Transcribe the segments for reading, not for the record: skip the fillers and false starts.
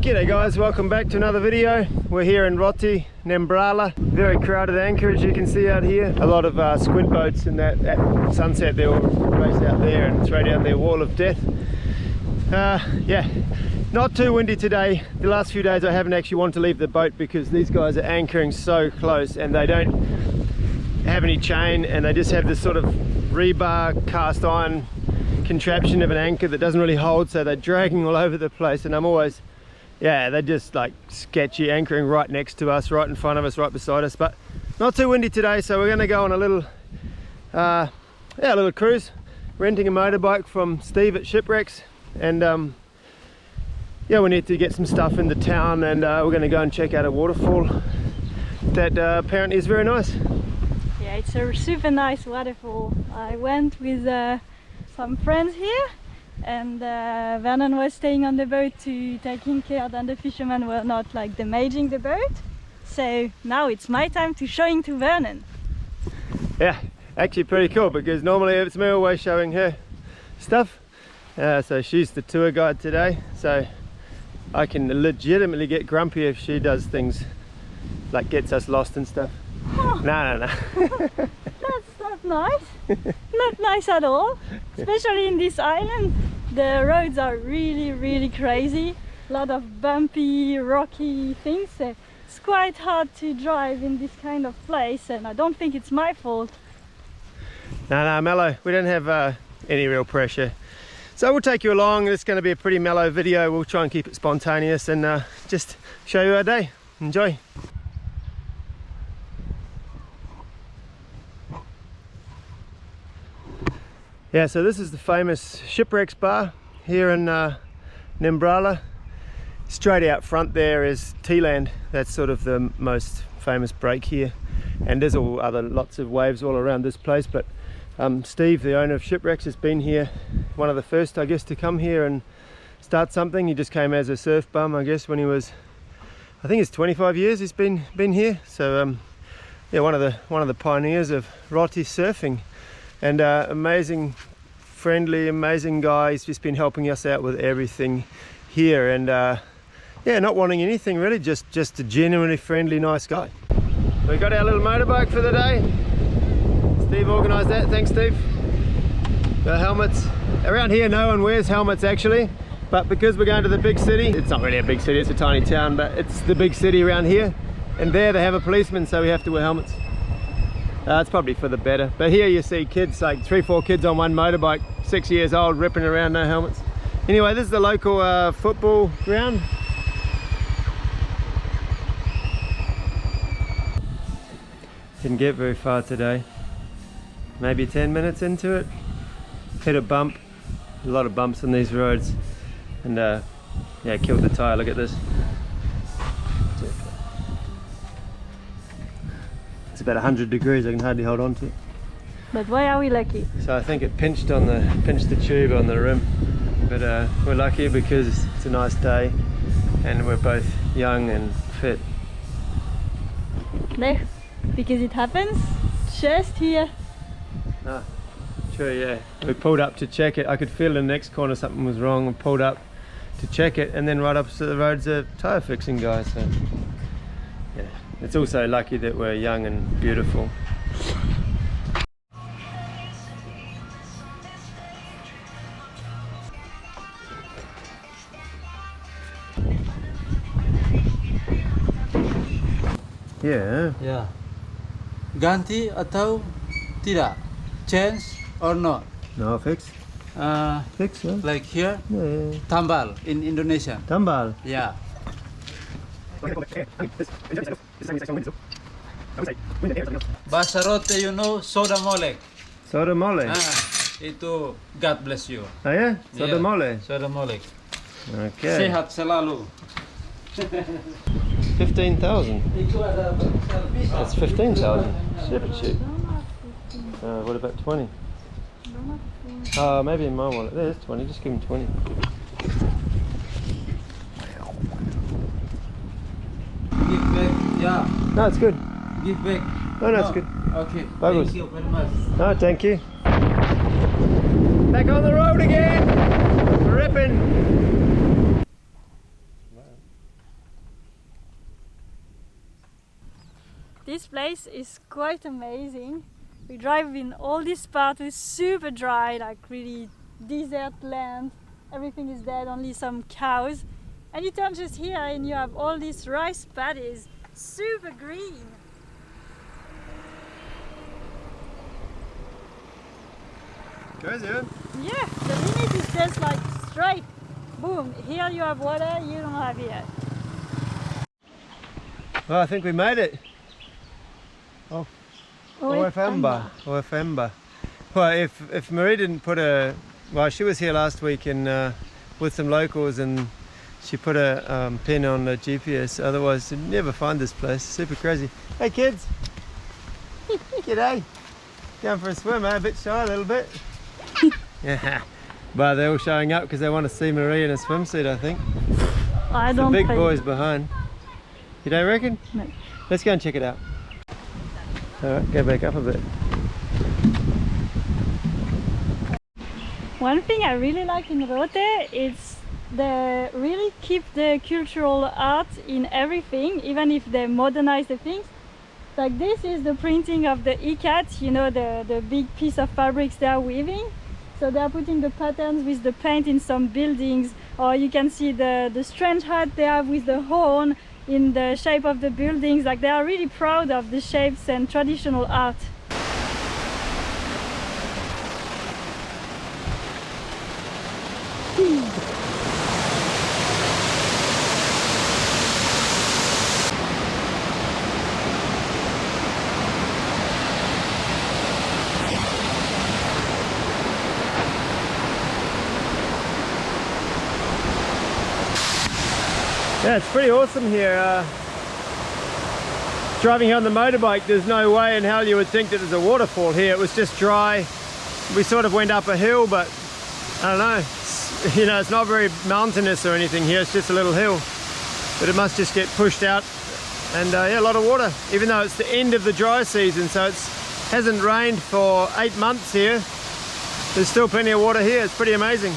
G'day guys, welcome back to another video. We're here in Rote Island. Very crowded anchorage, you can see out here. A lot of squid boats, and at sunset they're all raced out there, and it's right out there, wall of death. Yeah, not too windy today. The last few days I haven't actually wanted to leave the boat because these guys are anchoring so close and they don't have any chain, and they just have this sort of rebar cast iron contraption of an anchor that doesn't really hold, so they're dragging all over the place. And I'm always, yeah, they're just like sketchy, anchoring right next to us, right in front of us, right beside us. But not too windy today, so we're going to go on a little a little cruise, renting a motorbike from Steve at Shipwrecks. And yeah, we need to get some stuff in the town, and we're going to go and check out a waterfall that apparently is very nice. Yeah, it's a super nice waterfall. I went with some friends here, and Vernon was staying on the boat to taking care that the fishermen were not like damaging the boat. So now it's my time to showing to Vernon. Yeah, actually pretty cool, because normally it's me always showing her stuff. So she's the tour guide today, so I can legitimately get grumpy if she does things like gets us lost and stuff. Oh. No. That's not nice. Not nice at all. Especially in this island, the roads are really crazy. A lot of bumpy, rocky things. So it's quite hard to drive in this kind of place, and I don't think it's my fault. No, mellow. We don't have any real pressure. So we'll take you along. It's going to be a pretty mellow video. We'll try and keep it spontaneous and just show you our day. Enjoy. Yeah, so this is the famous Shipwrecks Bar here in Enjoi. Straight out front there is T-Land. That's sort of the most famous break here. And there's lots of waves all around this place, but Steve, the owner of Shipwrecks, has been here, one of the first, I guess, to come here and start something. He just came as a surf bum, I guess, when he was, I think it's 25 years he's been here. So yeah, one of the pioneers of Rote surfing, and amazing, friendly, amazing guy. He's just been helping us out with everything here, and yeah, not wanting anything really, just a genuinely friendly, nice guy. We got our little motorbike for the day. Steve organised that, thanks Steve. The helmets. Around here no one wears helmets actually, but because we're going to the big city, it's not really a big city, it's a tiny town, but it's the big city around here, and there they have a policeman, so we have to wear helmets. It's probably for the better, but here you see kids, like 3-4 kids on one motorbike, 6 years old, ripping around, no helmets. Anyway, this is the local football ground. Didn't get very far today. Maybe 10 minutes into it, hit a bump. A lot of bumps on these roads, and yeah, killed the tire. Look at this. It's about 100 degrees. I can hardly hold on to it. But why are we lucky? So I think it pinched the tube on the rim, but we're lucky because it's a nice day and we're both young and fit. No, because it happens just here. Ah, true, yeah. We pulled up to check it. I could feel in the next corner something was wrong. We pulled up to check it, and then right opposite the road's a tyre fixing guy. So yeah, it's also lucky that we're young and beautiful. Yeah. Ya. Ganti atau tidak? Change or not? No, fix. Fix, yeah. Like here? Yeah. Tambal in Indonesia. Tambal? Yeah. Bahasa Rote, you know, soda mole. Soda mole? Itu God bless you. Oh yeah? Soda mole? Soda mole. Okay. Sehat selalu. 15,000. That's 15,000. Super cheap. What about 20? Maybe in my wallet. There's 20. Just give him 20. Give back. Yeah. No, it's good. Give back. No, it's good. Okay. Bagus. Thank you very much. No, thank you. Back on the road again. Ripping. This place is quite amazing. We drive in all this part, it's super dry, like really desert land. Everything is dead, only some cows. And you turn just here and you have all these rice paddies, super green. Crazy, huh? Yeah, the limit is just like straight. Boom, here you have water, you don't have here. Well, I think we made it. Oh, Ep150. Ep150. Well, if Marie didn't put a... Well, she was here last week with some locals and she put a pin on the GPS. Otherwise, you'd never find this place. Super crazy. Hey, kids. G'day. Going for a swim, eh? A bit shy a little bit. Yeah. But they're all showing up because they want to see Marie in a swimsuit, I think. I don't The big think. boys behind. You don't reckon? No. Let's go and check it out. Alright, go back up a bit. One thing I really like in Rote is they really keep the cultural art in everything, even if they modernize the things. Like this is the printing of the ikat, you know, the big piece of fabrics they are weaving. So they are putting the patterns with the paint in some buildings, or you can see the strange hat they have with the horn in the shape of the buildings. Like they are really proud of the shapes and traditional art. Yeah, it's pretty awesome here. Driving here on the motorbike, there's no way in hell you would think that there's a waterfall here. It was just dry. We sort of went up a hill, but I don't know. You know, it's not very mountainous or anything here. It's just a little hill, but it must just get pushed out. And yeah, a lot of water. Even though it's the end of the dry season, so it hasn't rained for 8 months here. There's still plenty of water here. It's pretty amazing.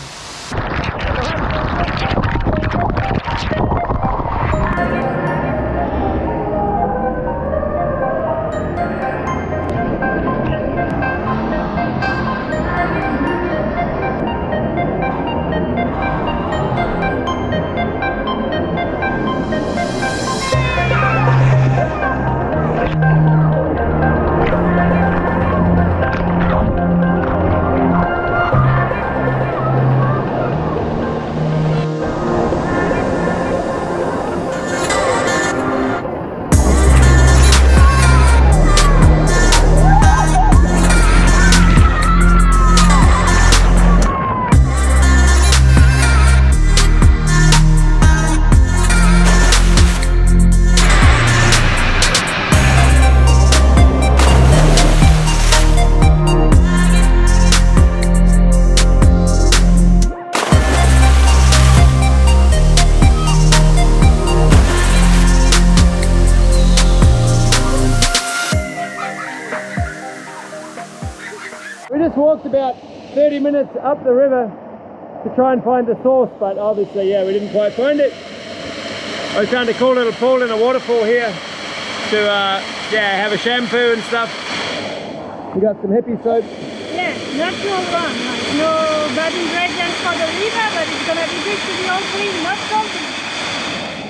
We just walked about 30 minutes up the river to try and find the source, but obviously, yeah, we didn't quite find it. We found a cool little pool and a waterfall here to yeah, have a shampoo and stuff. We got some hippie soap. Yeah, natural one. Like no bad ingredients for the river, but it's gonna be good to be all clean, not salty.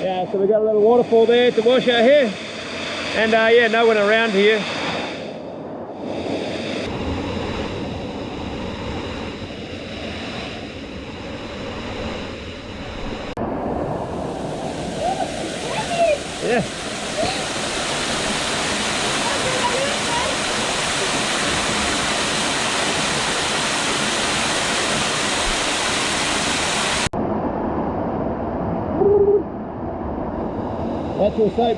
Yeah, so we got a little waterfall there to wash our hair. And yeah, no one around here. Yeah. Natural soap.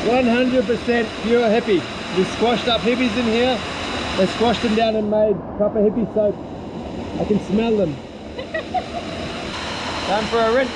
100% pure hippie. We squashed up hippies in here. They squashed them down and made proper hippie soap. I can smell them. Time for a rinse.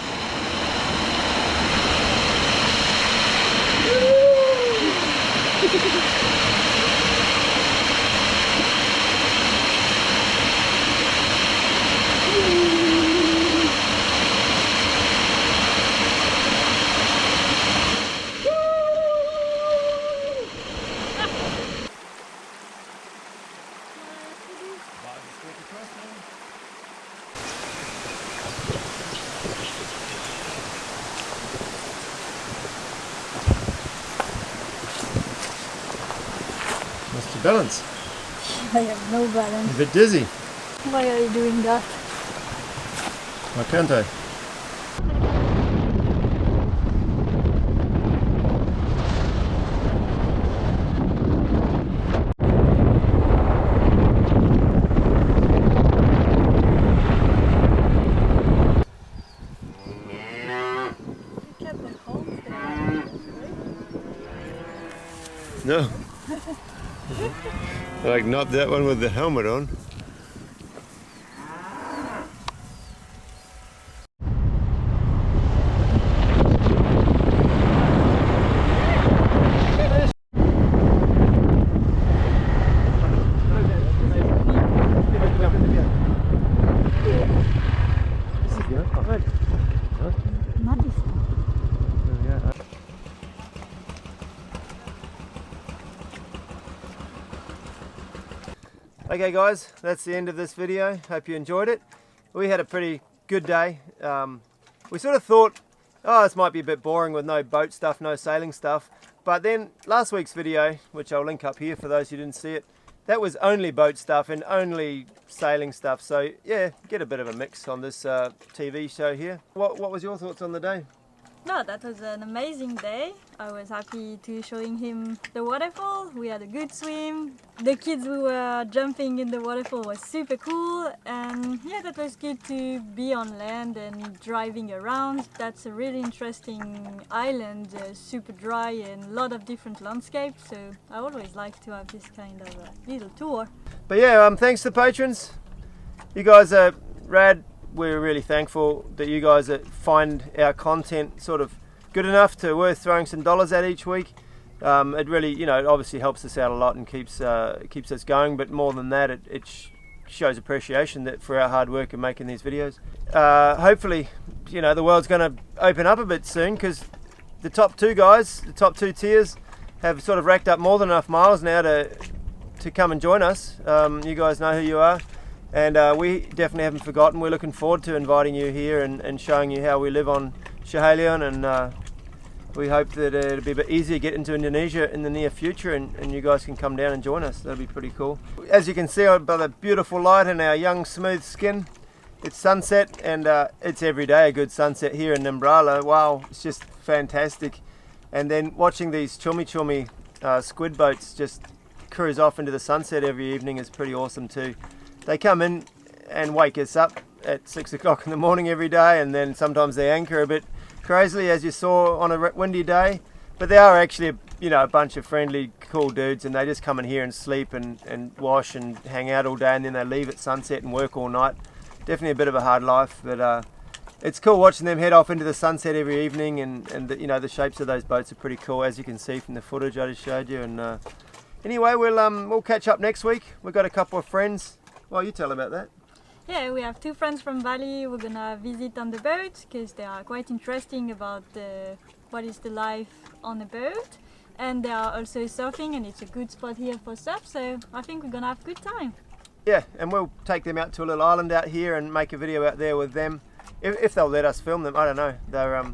balance. I have no balance. A bit dizzy. Why are you doing that? Why can't I? No. Like not that one with the helmet on. Not this one. Okay guys, that's the end of this video. Hope you enjoyed it. We had a pretty good day. We sort of thought, oh, this might be a bit boring with no boat stuff, no sailing stuff. But then last week's video, which I'll link up here for those who didn't see it, that was only boat stuff and only sailing stuff. So yeah, get a bit of a mix on this TV show here. What was your thoughts on the day? No, that was an amazing day. I was happy to showing him the waterfall. We had a good swim. The kids who were jumping in the waterfall was super cool, and yeah, that was good to be on land and driving around. That's a really interesting island, super dry and a lot of different landscapes, so I always like to have this kind of little tour. But yeah, thanks to the patrons. You guys are rad. We're really thankful that you guys find our content sort of good enough to worth throwing some dollars at each week. It really, you know, it obviously helps us out a lot and keeps us going. But more than that, it shows appreciation for our hard work in making these videos. Hopefully, you know, the world's going to open up a bit soon, because the top two guys, the top two tiers, have sort of racked up more than enough miles now to come and join us. You guys know who you are. And we definitely haven't forgotten. We're looking forward to inviting you here and showing you how we live on Shipwrecks, and we hope that it'll be a bit easier to get into Indonesia in the near future, and you guys can come down and join us. That'll be pretty cool. As you can see by the beautiful light and our young smooth skin, it's sunset, and it's every day a good sunset here in Nimbrala. Wow, it's just fantastic. And then watching these chummy squid boats just cruise off into the sunset every evening is pretty awesome too. They come in and wake us up at 6 o'clock in the morning every day, and then sometimes they anchor a bit crazily, as you saw on a windy day. But they are actually, you know, a bunch of friendly, cool dudes, and they just come in here and sleep and wash and hang out all day, and then they leave at sunset and work all night. Definitely a bit of a hard life, but it's cool watching them head off into the sunset every evening, and the, you know, the shapes of those boats are pretty cool, as you can see from the footage I just showed you. And anyway, we'll catch up next week. We've got a couple of friends. Well, you tell about that. Yeah, we have two friends from Bali. We're gonna visit on the boat because they are quite interesting about what is the life on a boat, and they are also surfing, and it's a good spot here for surf. So I think we're gonna have a good time. Yeah, and we'll take them out to a little island out here and make a video out there with them, if they'll let us film them. I don't know. They're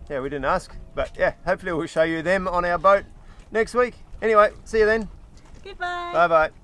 yeah, we didn't ask, but yeah, hopefully we'll show you them on our boat next week. Anyway, see you then. Goodbye. Bye bye.